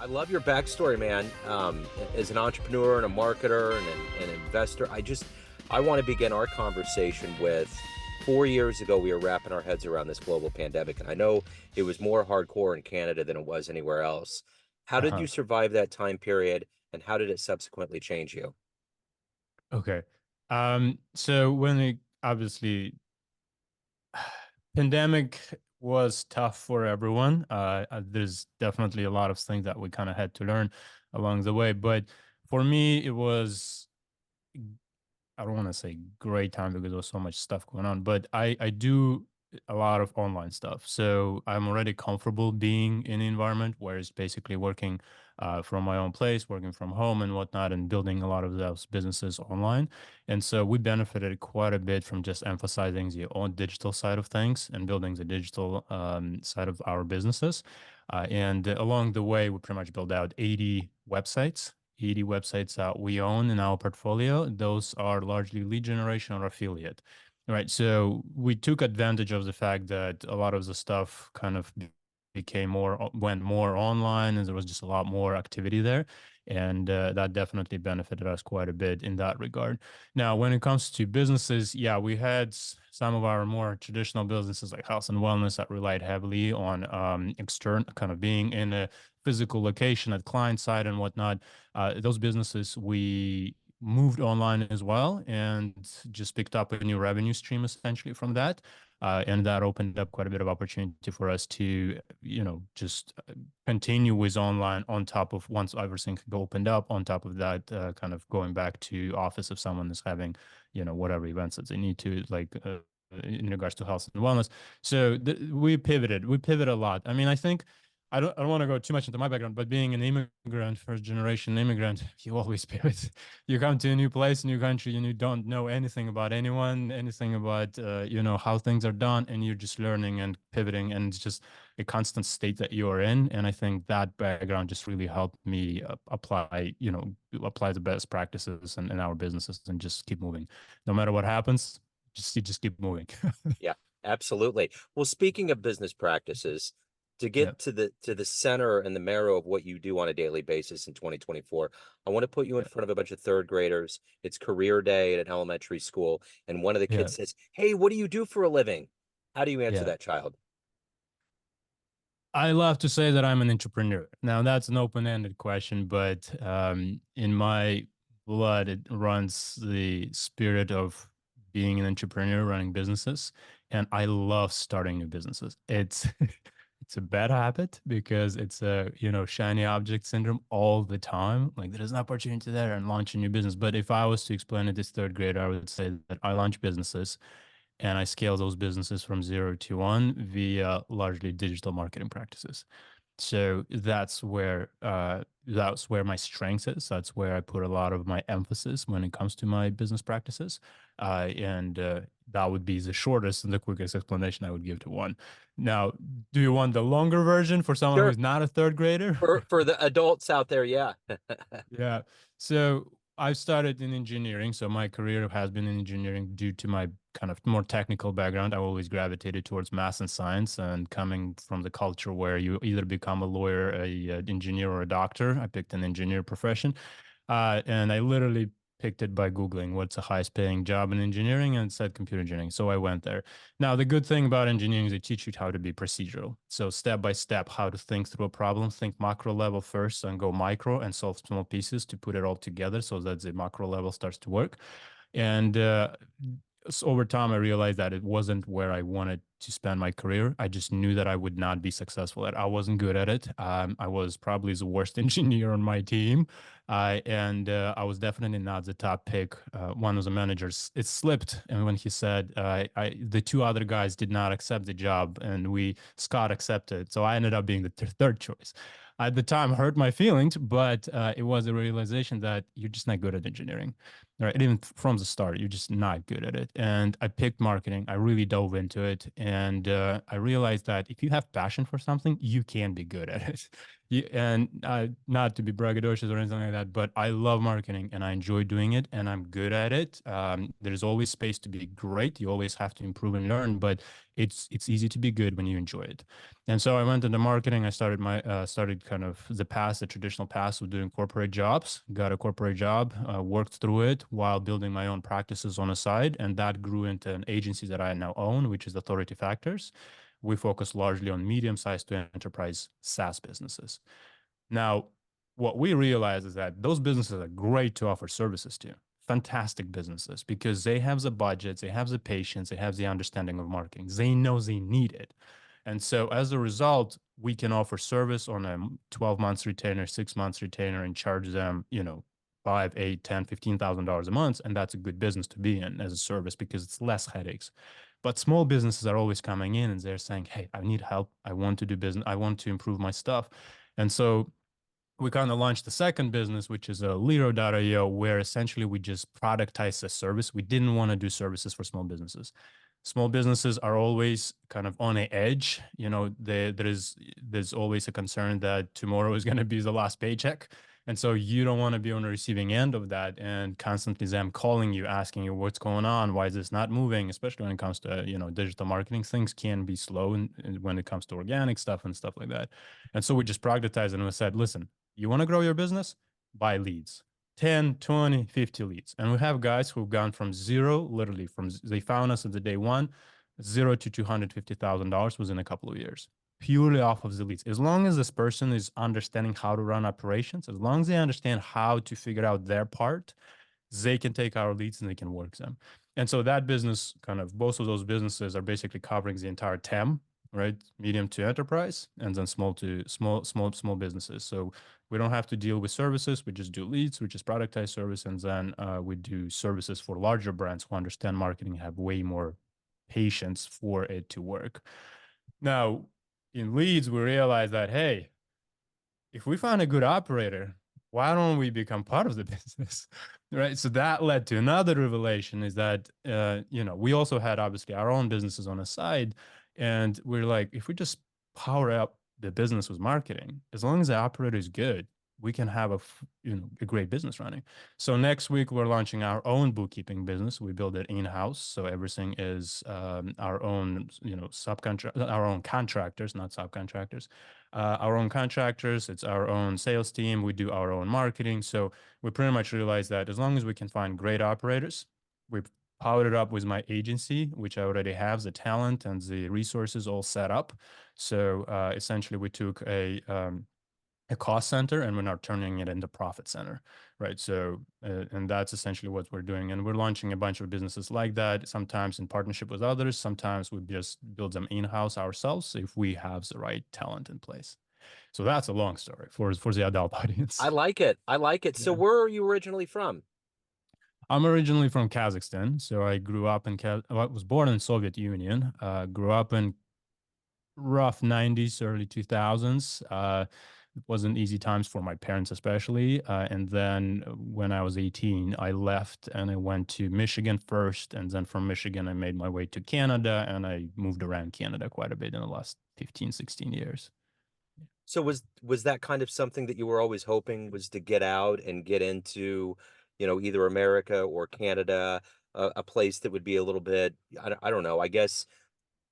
I love your backstory, man. As an entrepreneur and a marketer and an investor, I want to begin our conversation with 4 years ago, we were wrapping our heads around this global pandemic. And I know it was more hardcore in Canada than it was anywhere else. How did Uh-huh. you survive that time period and how did it subsequently change you? Okay. So when it obviously pandemic was tough for everyone. There's definitely a lot of things that we kind of had to learn along the way. But for me, it was, I don't want to say great time because there was so much stuff going on, but I do a lot of online stuff. So I'm already comfortable being in the environment where it's basically working from my own place, working from home and whatnot, and building a lot of those businesses online. And so we benefited quite a bit from just emphasizing the own digital side of things and building the digital side of our businesses. And along the way, we pretty much built out 80 websites that we own in our portfolio. Those are largely lead generation or affiliate. Right. So we took advantage of the fact that a lot of the stuff kind of became more, went more online, and there was just a lot more activity there. And that definitely benefited us quite a bit in that regard. Now, when it comes to businesses, yeah, we had some of our more traditional businesses like health and wellness that relied heavily on external kind of being in a physical location at client side and whatnot. Those businesses we moved online as well and just picked up a new revenue stream essentially from that. And that opened up quite a bit of opportunity for us to, just continue with online on top of once everything opened up. On top of that, kind of going back to office if someone is having, whatever events that they need to, like in regards to health and wellness. So we pivoted. We pivot a lot. I mean, I think I don't want to go too much into my background, but being an immigrant, first generation immigrant, you always pivot. You come to a new place, new country, and you don't know anything about anyone, anything about how things are done, and you're just learning and pivoting, and it's just a constant state that you're in. And I think that background just really helped me apply the best practices in our businesses and just keep moving, no matter what happens. Just keep moving. Yeah, absolutely. Well, speaking of business practices, to Yeah, get to the center and the marrow of what you do on a daily basis in 2024, I want to put you in yeah, front of a bunch of third graders. It's career day at an elementary school, and one of the yeah, kids says, "Hey, what do you do for a living?" How do you answer yeah. that child? I love to say that I'm an entrepreneur. Now, that's an open-ended question, but in my blood, it runs the spirit of being an entrepreneur, running businesses, and I love starting new businesses. It's it's a bad habit because it's a shiny object syndrome all the time. Like there's an opportunity there and launch a new business. But if I was to explain it to third grade, I would say that I launch businesses and I scale those businesses from 0 to 1 via largely digital marketing practices. So that's where my strength is. That's where I put a lot of my emphasis when it comes to my business practices. And that would be the shortest and the quickest explanation I would give to one. Now, do you want the longer version for someone Sure. who's not a third grader? For the adults out there, yeah. Yeah. So I started in engineering. So my career has been in engineering due to my kind of more technical background. I always gravitated towards math and science, and coming from the culture where you either become a lawyer, engineer, or a doctor. I picked an engineer profession. And I literally picked it by Googling what's the highest paying job in engineering, and it said computer engineering. So I went there. Now, the good thing about engineering is they teach you how to be procedural. So step by step, how to think through a problem, think macro level first and go micro and solve small pieces to put it all together so that the macro level starts to work. And so over time, I realized that it wasn't where I wanted to spend my career. I just knew that I would not be successful at it. I wasn't good at it. I was probably the worst engineer on my team. And I was definitely not the top pick. One of the managers, it slipped. And when he said, the two other guys did not accept the job and Scott accepted. So I ended up being the third choice. At the time, hurt my feelings, but it was a realization that you're just not good at engineering. right? Even from the start, you're just not good at it. And I picked marketing. I really dove into it, and I realized that if you have passion for something, you can be good at it. And not to be braggadocious or anything like that, but I love marketing and I enjoy doing it, and I'm good at it. There's always space to be great. You always have to improve and learn, but it's easy to be good when you enjoy it. And so I went into marketing. I started started kind of the traditional path of doing corporate jobs. Got a corporate job, worked through it while building my own practices on the side, and that grew into an agency that I now own, which is Authority Factors. We focus largely on medium-sized to enterprise SaaS businesses. Now, what we realize is that those businesses are great to offer services to. Fantastic businesses because they have the budgets, they have the patience, they have the understanding of marketing. They know they need it. And so as a result, we can offer service on a 12 months retainer, 6 months retainer, and charge them, five, eight, 10, $15,000 a month. And that's a good business to be in as a service because it's less headaches. But small businesses are always coming in and they're saying, hey, I need help. I want to do business. I want to improve my stuff. And so we kind of launched the second business, which is a Liro.io, where essentially we just productize a service. We didn't want to do services for small businesses. Small businesses are always kind of on the edge. There's always a concern that tomorrow is going to be the last paycheck. And so you don't want to be on the receiving end of that and constantly them calling you, asking you what's going on, why is this not moving, especially when it comes to, digital marketing. Things can be slow when it comes to organic stuff and stuff like that. And so we just prioritized and we said, listen, you want to grow your business? Buy leads. 10, 20, 50 leads. And we have guys who've gone from zero, literally they found us at the day one, zero to $250,000 within a couple of years, purely off of the leads. As long as this person is understanding how to run operations, as long as they understand how to figure out their part, they can take our leads and they can work them. And so that business, kind of both of those businesses are basically covering the entire TAM, right? Medium to enterprise, and then small businesses. So we don't have to deal with services. We just do leads, which is productized service, and then we do services for larger brands who understand marketing, have way more patience for it to work. Now, in leads, we realize that hey, if we find a good operator, why don't we become part of the business? Right. So that led to another revelation is that, we also had obviously our own businesses on the side. And we're like, if we just power up the business with marketing, as long as the operator is good, we can have a great business running. So next week we're launching our own bookkeeping business. We build it in-house, so everything is our own, our own contractors, not subcontractors, our own contractors. It's our own sales team. We do our own marketing. So we pretty much realized that as long as we can find great operators, we've powered it up with my agency, which I already have the talent and the resources all set up. So essentially, we took a cost center and we're now turning it into profit center, right? So and that's essentially what we're doing, and we're launching a bunch of businesses like that, sometimes in partnership with others, sometimes we just build them in-house ourselves if we have the right talent in place. So that's a long story for the adult I audience. like it. I like it. So Yeah. where are you originally from? I'm originally from Kazakhstan, so I grew up I was born in Soviet Union, grew up in rough 90s, early 2000s. It wasn't easy times for my parents, especially. And then when I was 18, I left and I went to Michigan first. And then from Michigan, I made my way to Canada and I moved around Canada quite a bit in the last 15, 16 years. So was that kind of something that you were always hoping was to get out and get into, either America or Canada, a place that would be a little bit, I don't know, I guess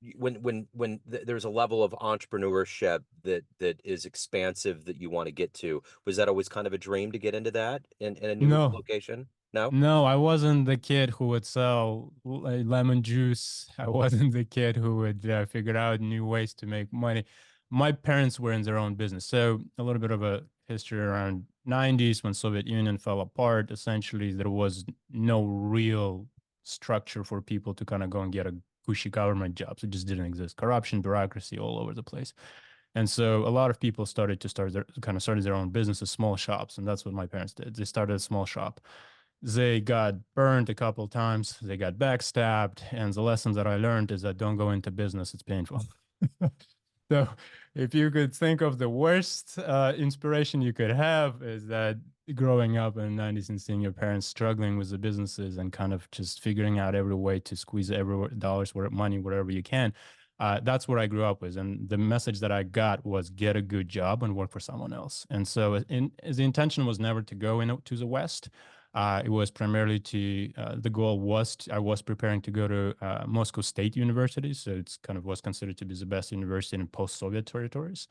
there's a level of entrepreneurship that is expansive that you want to get to, was that always kind of a dream to get into that in a new No, location? No? no, I wasn't the kid who would sell lemon juice. I wasn't the kid who would figure out new ways to make money. My parents were in their own business. So a little bit of a history around 90s when Soviet Union fell apart. Essentially, there was no real structure for people to kind of go and get a cushy government jobs. It just didn't exist. Corruption, bureaucracy all over the place. And so a lot of people started their own businesses, small shops, and that's what my parents did. They started a small shop. They got burned a couple times. They got backstabbed. And the lesson that I learned is that don't go into business. It's painful. So if you could think of the worst inspiration you could have, is that growing up in the 90s and seeing your parents struggling with the businesses and kind of just figuring out every way to squeeze every dollars worth money wherever you can. That's what I grew up with. And the message that I got was get a good job and work for someone else. And so the intention was never to go into the West. It was primarily the goal was I was preparing to go to Moscow State University. So it's kind of was considered to be the best university in post-Soviet territories.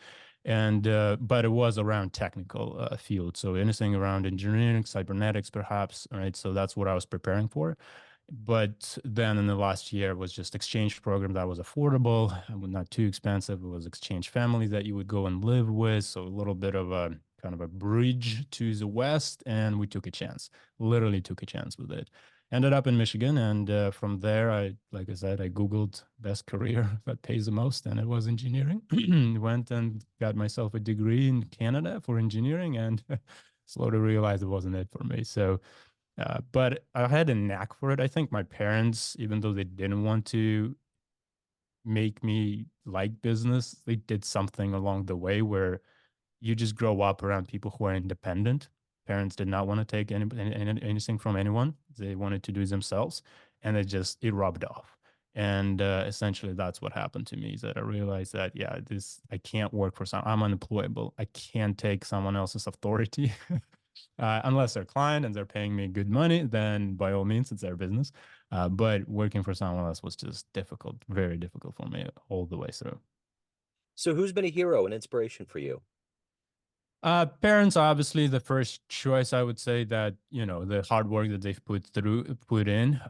And but it was around technical field. So anything around engineering, cybernetics, perhaps. Right. So that's what I was preparing for. But then in the last year was just exchange program that was affordable, not too expensive. It was exchange family that you would go and live with. So a little bit of a kind of a bridge to the West. And we took a chance, literally took a chance with it. Ended up in Michigan. And from there, like I said, I Googled best career that pays the most. And it was engineering. Went and got myself a degree in Canada for engineering and slowly realized it wasn't it for me. So, but I had a knack for it. I think my parents, even though they didn't want to make me like business, they did something along the way where you just grow up around people who are independent. Parents did not want to take anything from anyone. They wanted to do it themselves, and it rubbed off. And essentially, that's what happened to me. Is that I realized that yeah, this I can't work for some. I'm unemployable. I can't take someone else's authority. Unless they're client and they're paying me good money, then by all means, it's their business. But working for someone else was just difficult, very difficult for me all the way through. So who's been a hero and inspiration for you? Parents, obviously, the first choice. I would say that the hard work that they've put in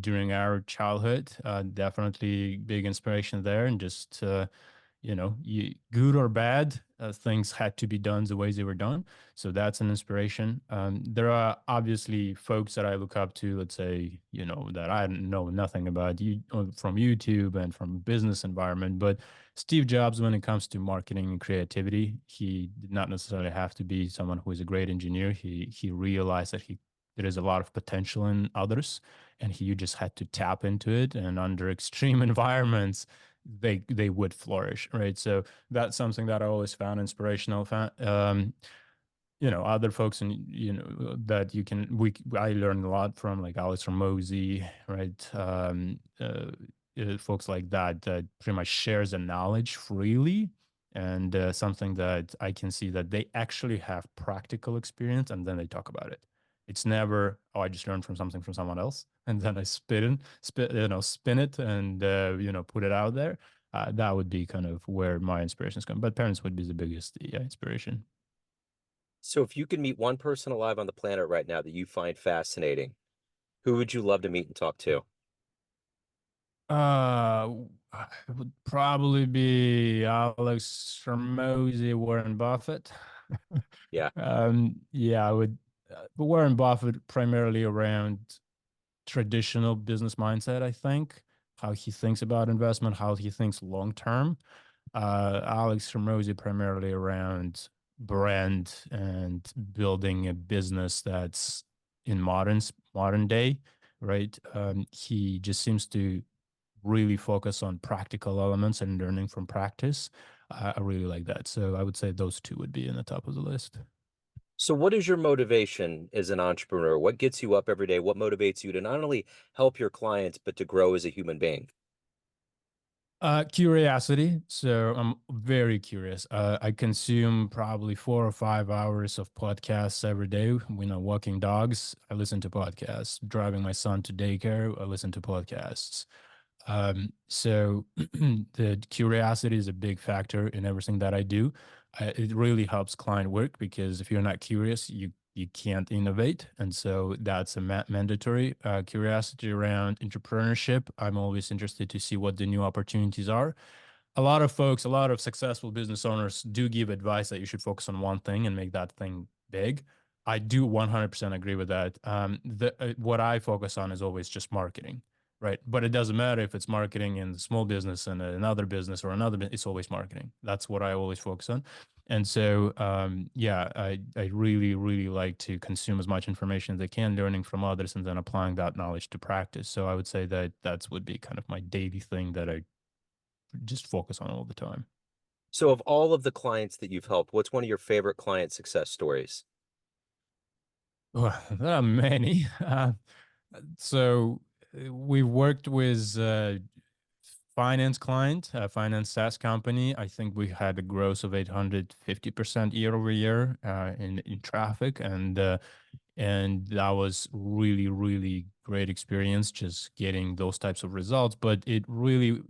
during our childhood, definitely big inspiration there, and just good or bad, things had to be done the ways they were done. So that's an inspiration. There are obviously folks that I look up to, let's say, that I know nothing about you from YouTube and from business environment, but Steve Jobs, when it comes to marketing and creativity, he did not necessarily have to be someone who is a great engineer. He realized that there is a lot of potential in others, and you just had to tap into it. And under extreme environments, they would flourish, right? So that's something that I always found inspirational. Other folks and that I learned a lot from, like Alex Ramosi, right? Folks like that pretty much shares the knowledge freely, and something that I can see that they actually have practical experience and then they talk about it. It's never, oh, I just learned from something from someone else and then I spin it and put it out there. That would be kind of where my inspirations come. But parents would be the biggest, yeah, inspiration. So if you could meet one person alive on the planet right now that you find fascinating, who would you love to meet and talk to? Uh, it would probably be Alex Ramosi, Warren Buffett. Yeah. Yeah, I would. But Warren Buffett primarily around traditional business mindset, I think, how he thinks about investment, how he thinks long term. Alex Ramosi primarily around brand and building a business that's in modern day, right? He just seems to really focus on practical elements and learning from practice. I really like that. So I would say those two would be in the top of the list. So what is your motivation as an entrepreneur? What gets you up every day? What motivates you to not only help your clients, but to grow as a human being? Curiosity. So I'm very curious. I consume probably 4 or 5 hours of podcasts every day. Walking dogs, I listen to podcasts. Driving my son to daycare, I listen to podcasts. So the curiosity is a big factor in everything that I do. It really helps client work because if you're not curious, you can't innovate, and so that's a mandatory. Curiosity around entrepreneurship. I'm always interested to see what the new opportunities are. A lot of folks, a lot of successful business owners do give advice that you should focus on one thing and make that thing big. I do 100% agree with that. What I focus on is always just marketing, right? But it doesn't matter if it's marketing in the small business and another business or it's always marketing. That's what I always focus on. And so, yeah, I really, really like to consume as much information as I can, learning from others and then applying that knowledge to practice. So I would say that would be kind of my daily thing that I just focus on all the time. So, of all of the clients that you've helped, what's one of your favorite client success stories? Well, there are many. So we worked with finance client, a finance SaaS company. I think we had a growth of 850% year over year in traffic, and that was really, really great experience just getting those types of results. But it really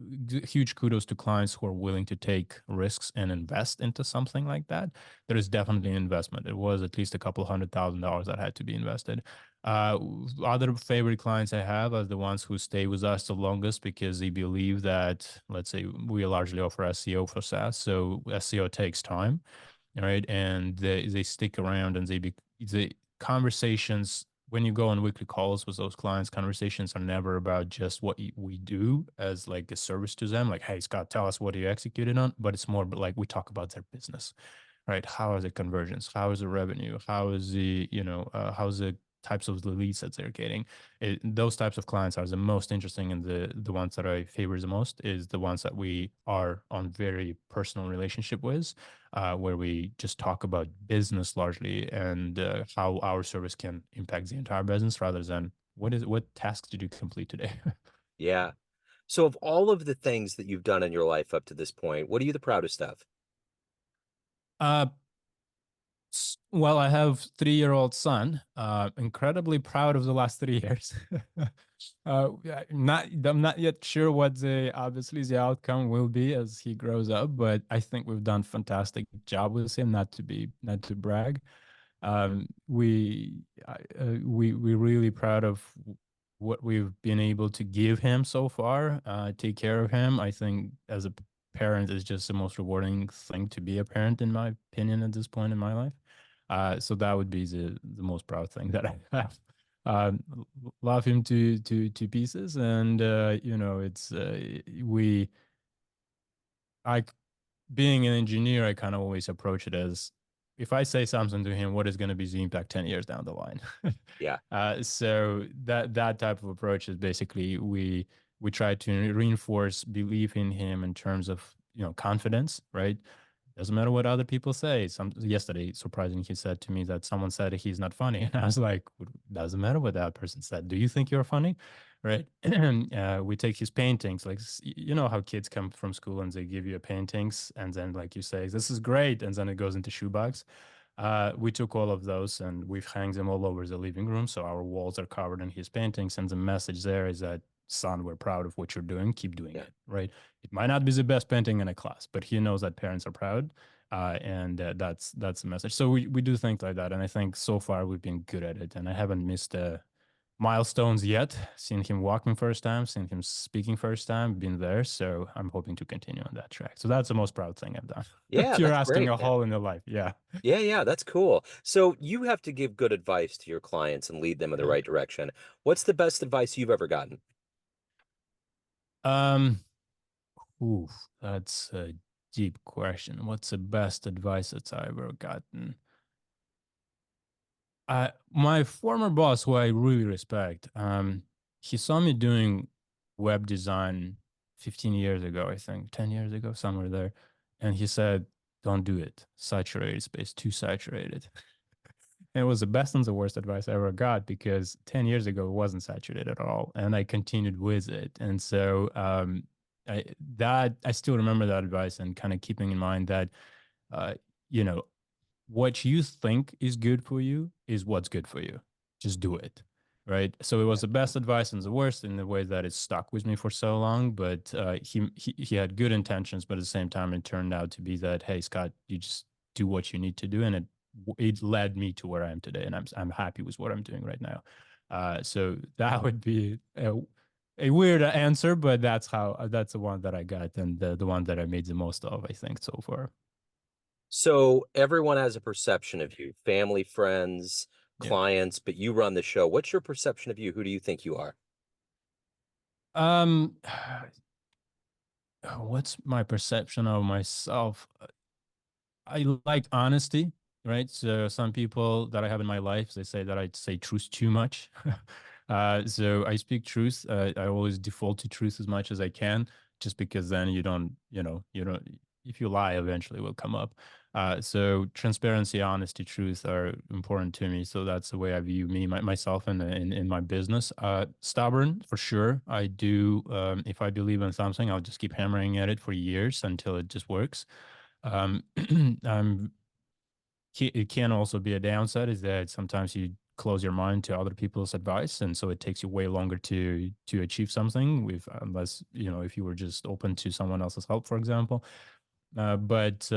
huge kudos to clients who are willing to take risks and invest into something like that. There is definitely an investment. It was at least a couple $100,000 that had to be invested. uh, Other favorite clients I have are the ones who stay with us the longest because they believe that, let's say, we largely offer SEO for SaaS, so SEO takes time, right? And they stick around, and the conversations when you go on weekly calls with those clients, conversations are never about just what we do as like a service to them, like, hey Scott, tell us what you executed on, but it's more like we talk about their business, right? How are the conversions? How is the revenue? How is the, how's the types of the leads that they're getting? Those types of clients are the most interesting, and the ones that I favor the most is the ones that we are on very personal relationship with, where we just talk about business largely, and how our service can impact the entire business rather than what tasks did you complete today. Yeah. So, of all of the things that you've done in your life up to this point, what are you the proudest of? uh, Well, I have 3-year-old son. Incredibly proud of the last 3 years. Yeah, I'm not yet sure what the obviously the outcome will be as he grows up, but I think we've done fantastic job with him. Not to brag. We're really proud of what we've been able to give him so far. Take care of him. I think as a parent is just the most rewarding thing to be a parent, in my opinion, at this point in my life. So that would be the most proud thing that I have. Love him to pieces, and it's we I being an engineer, I kind of always approach it as, if I say something to him, what is going to be the impact 10 years down the line? Yeah. So that type of approach is basically we try to reinforce belief in him in terms of confidence, right? Doesn't matter what other people say. Yesterday, surprisingly, he said to me that someone said he's not funny, and I was like, doesn't matter what that person said. Do you think you're funny, right? We take his paintings, like you know how kids come from school and they give you a paintings, and then like you say, this is great, and then it goes into shoebox. We took all of those and we've hanged them all over the living room, so our walls are covered in his paintings, and the message there is that, son, we're proud of what you're doing. Keep doing Yeah. it, right? It might not be the best painting in a class, but he knows that parents are proud, and that's the message. So we do things like that, and I think so far we've been good at it, and I haven't missed milestones yet. Seen him walking first time, seen him speaking first time, been there. So I'm hoping to continue on that track. So that's the most proud thing I've done. If Yeah, you're that's asking great, a man. whole in your life, yeah. Yeah, yeah, that's cool. So, you have to give good advice to your clients and lead them in the Yeah. right direction. What's the best advice you've ever gotten? Um, Ooh, that's a deep question. What's the best advice that I've ever gotten? My former boss, who I really respect, he saw me doing web design 15 years ago, I think, 10 years ago, somewhere there. And he said, don't do it. Saturated space, too saturated. And it was the best and the worst advice I ever got because 10 years ago it wasn't saturated at all. And I continued with it. And so I still remember that advice, and kind of keeping in mind that uh, you know, what you think is good for you is what's good for you. Just do it. Right. So it was Yeah. the best advice and the worst in the way that it stuck with me for so long. But he had good intentions, but at the same time, it turned out to be that, hey, Scott, you just do what you need to do, and it led me to where I am today, and I'm happy with what I'm doing right now. So that would be a weird answer, but that's the one that I got, and the one that I made the most of, I think, so far. So, everyone has a perception of you, family, friends, Yeah. clients, but you run the show. What's your perception of you? Who do you think you are? Um, what's my perception of myself? I like honesty, right? So some people that I have in my life, they say that I say truth too much. So I speak truth. I always default to truth as much as I can, just because then you don't. if you lie, eventually will come up. So transparency, honesty, truth are important to me. So that's the way I view myself, in my business. Stubborn for sure. I do. If I believe in something, I'll just keep hammering at it for years until it just works. Um, I'm it can also be a downside is that sometimes you close your mind to other people's advice, and so it takes you way longer to achieve something with, unless if you were just open to someone else's help, for example. But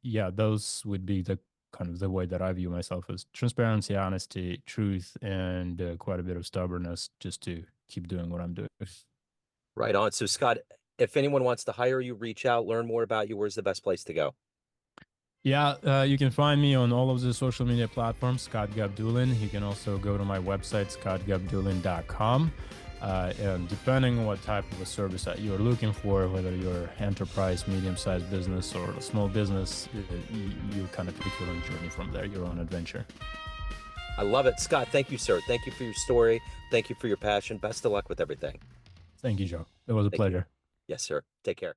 yeah, those would be the kind of the way that I view myself, as transparency, honesty, truth, and quite a bit of stubbornness, just to keep doing what I'm doing. Right on. So, Scott, if anyone wants to hire you, reach out, learn more about you, where's the best place to go? Yeah, you can find me on all of the social media platforms, Scott Gabdullin. You can also go to my website, scottgabdullin.com. And depending on what type of a service that you're looking for, whether you're enterprise, medium-sized business, or a small business, you kind of take your own journey from there, your own adventure. I love it. Scott, thank you, sir. Thank you for your story. Thank you for your passion. Best of luck with everything. Thank you, Joe. It was a Thank you. pleasure. Yes, sir. Take care.